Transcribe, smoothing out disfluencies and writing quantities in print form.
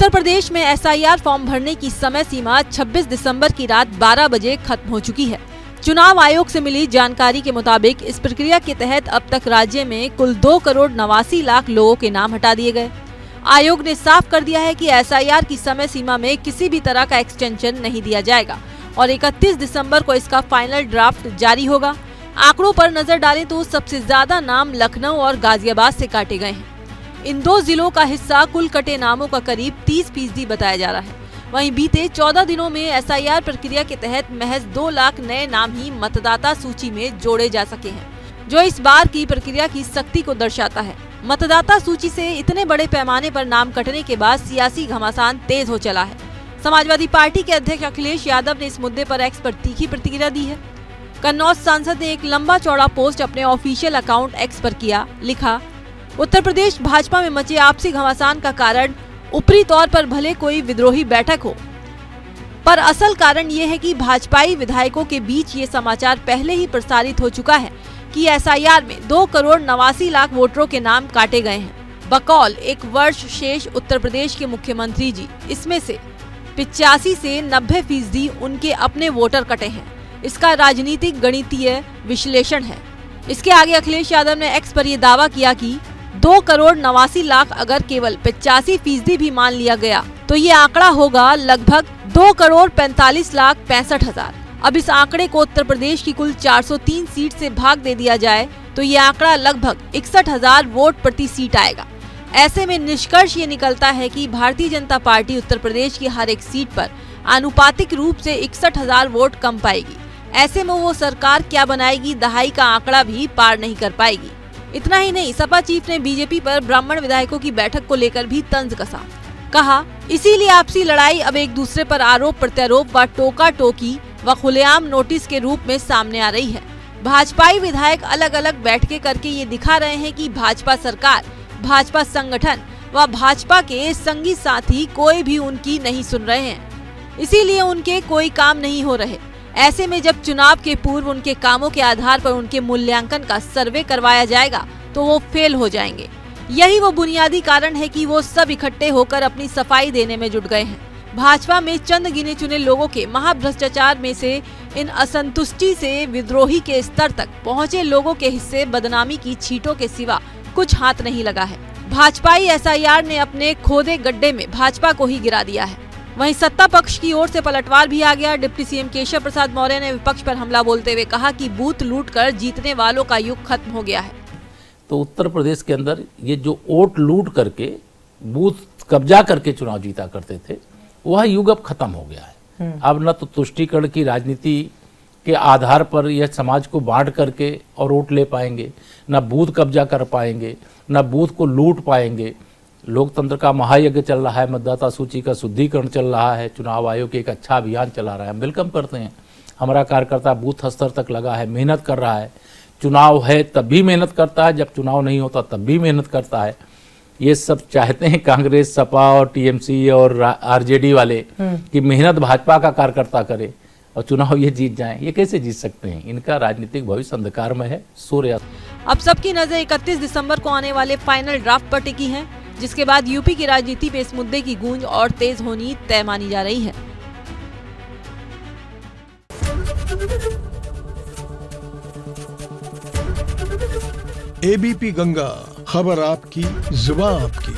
उत्तर प्रदेश में SIR form भरने की समय सीमा 26 दिसंबर की रात 12 बजे खत्म हो चुकी है। चुनाव आयोग से मिली जानकारी के मुताबिक इस प्रक्रिया के तहत अब तक राज्य में कुल 2,89,00,000 लोगों के नाम हटा दिए गए। आयोग ने साफ कर दिया है कि एसआईआर की समय सीमा में किसी भी तरह का एक्सटेंशन नहीं दिया जाएगा और 31 दिसंबर को इसका फाइनल ड्राफ्ट जारी होगा। आंकड़ों पर नजर डालें तो सबसे ज्यादा नाम लखनऊ और गाजियाबाद से काटे गए हैं। इन दो जिलों का हिस्सा कुल कटे नामों का करीब 30% बताया जा रहा है। वहीं बीते 14 दिनों में एसआईआर प्रक्रिया के तहत महज 2 लाख नए नाम ही मतदाता सूची में जोड़े जा सके हैं, जो इस बार की प्रक्रिया की सख्ती को दर्शाता है। मतदाता सूची से इतने बड़े पैमाने पर नाम कटने के बाद सियासी घमासान तेज हो चला है। समाजवादी पार्टी के अध्यक्ष अखिलेश यादव ने इस मुद्दे पर एक्स पर तीखी प्रतिक्रिया दी है। कन्नौज सांसद ने एक लंबा चौड़ा पोस्ट अपने ऑफिशियल अकाउंट एक्स पर किया। लिखा, उत्तर प्रदेश भाजपा में मचे आपसी घमासान का कारण ऊपरी तौर पर भले कोई विद्रोही बैठक हो, पर असल कारण ये है कि भाजपाई विधायकों के बीच ये समाचार पहले ही प्रसारित हो चुका है कि एसआईआर में 2,89,00,000 वोटरों के नाम काटे गए हैं। बकौल एक वर्ष शेष उत्तर प्रदेश के मुख्यमंत्री जी, इसमें से 85 से 90% उनके अपने वोटर कटे हैं। इसका राजनीतिक गणितीय विश्लेषण है। इसके आगे अखिलेश यादव ने एक्स पर यह दावा किया कि 2,89,00,000 अगर केवल 85% भी मान लिया गया तो ये आंकड़ा होगा लगभग 2,45,65,000। अब इस आंकड़े को उत्तर प्रदेश की कुल 403 सीट से भाग दे दिया जाए तो ये आंकड़ा लगभग 61,000 वोट प्रति सीट आएगा। ऐसे में निष्कर्ष ये निकलता है कि भारतीय जनता पार्टी उत्तर प्रदेश की हर एक सीट पर आनुपातिक रूप से 61,000 वोट कम पाएगी। ऐसे में वो सरकार क्या बनाएगी, दहाई का आंकड़ा भी पार नहीं कर पाएगी। इतना ही नहीं, सपा चीफ ने बीजेपी पर ब्राह्मण विधायकों की बैठक को लेकर भी तंज कसा। कहा, इसीलिए आपसी लड़ाई अब एक दूसरे पर आरोप प्रत्यारोप व टोका टोकी व खुलेआम नोटिस के रूप में सामने आ रही है। भाजपाई विधायक अलग अलग बैठकें करके ये दिखा रहे हैं कि भाजपा सरकार, भाजपा संगठन व भाजपा के संगी साथी कोई भी उनकी नहीं सुन रहे हैं, इसीलिए उनके कोई काम नहीं हो रहे। ऐसे में जब चुनाव के पूर्व उनके कामों के आधार पर उनके मूल्यांकन का सर्वे करवाया जाएगा तो वो फेल हो जाएंगे। यही वो बुनियादी कारण है कि वो सब इकट्ठे होकर अपनी सफाई देने में जुट गए हैं। भाजपा में चंद गिने चुने लोगों के महाभ्रष्टाचार में से इन असंतुष्टि से विद्रोही के स्तर तक पहुँचे लोगों के हिस्से बदनामी की छींटों के सिवा कुछ हाथ नहीं लगा है। भाजपाई एसआईआर ने अपने खोदे गड्ढे में भाजपा को ही गिरा दिया है। वहीं सत्ता पक्ष की ओर से पलटवार भी आ गया। डिप्टी सीएम केशव प्रसाद मौर्य ने विपक्ष पर हमला बोलते हुए कहा कि बूथ लूटकर जीतने वालों का युग खत्म हो गया है। तो उत्तर प्रदेश के अंदर ये जो वोट लूट करके बूथ कब्जा करके चुनाव जीता करते थे, वह युग अब खत्म हो गया है। अब न तो तुष्टीकरण की राजनीति के आधार पर यह समाज को बांट करके और वोट ले पाएंगे, न बूथ कब्जा कर पाएंगे, न बूथ को लूट पाएंगे। लोकतंत्र का महायज्ञ चल रहा है, मतदाता सूची का शुद्धिकरण चल रहा है, चुनाव आयोग एक अच्छा अभियान चला रहा है, हम वेलकम करते हैं। हमारा कार्यकर्ता बूथ स्तर तक लगा है, मेहनत कर रहा है। चुनाव है तब भी मेहनत करता है, जब चुनाव नहीं होता तब भी मेहनत करता है। ये सब चाहते हैं कांग्रेस, सपा और टीएमसी और आरजेडी वाले कि मेहनत भाजपा का कार्यकर्ता करे और चुनाव ये जीत जाएं। ये कैसे जीत सकते हैं? इनका राजनीतिक भविष्य अंधकार में है। सूर्य अब सबकी नजर 31 दिसंबर को आने वाले फाइनल ड्राफ्ट पर टिकी है, जिसके बाद यूपी की राजनीति पे इस मुद्दे की गूंज और तेज होनी तय मानी जा रही है। एबीपी गंगा, खबर आपकी, जुबान आपकी।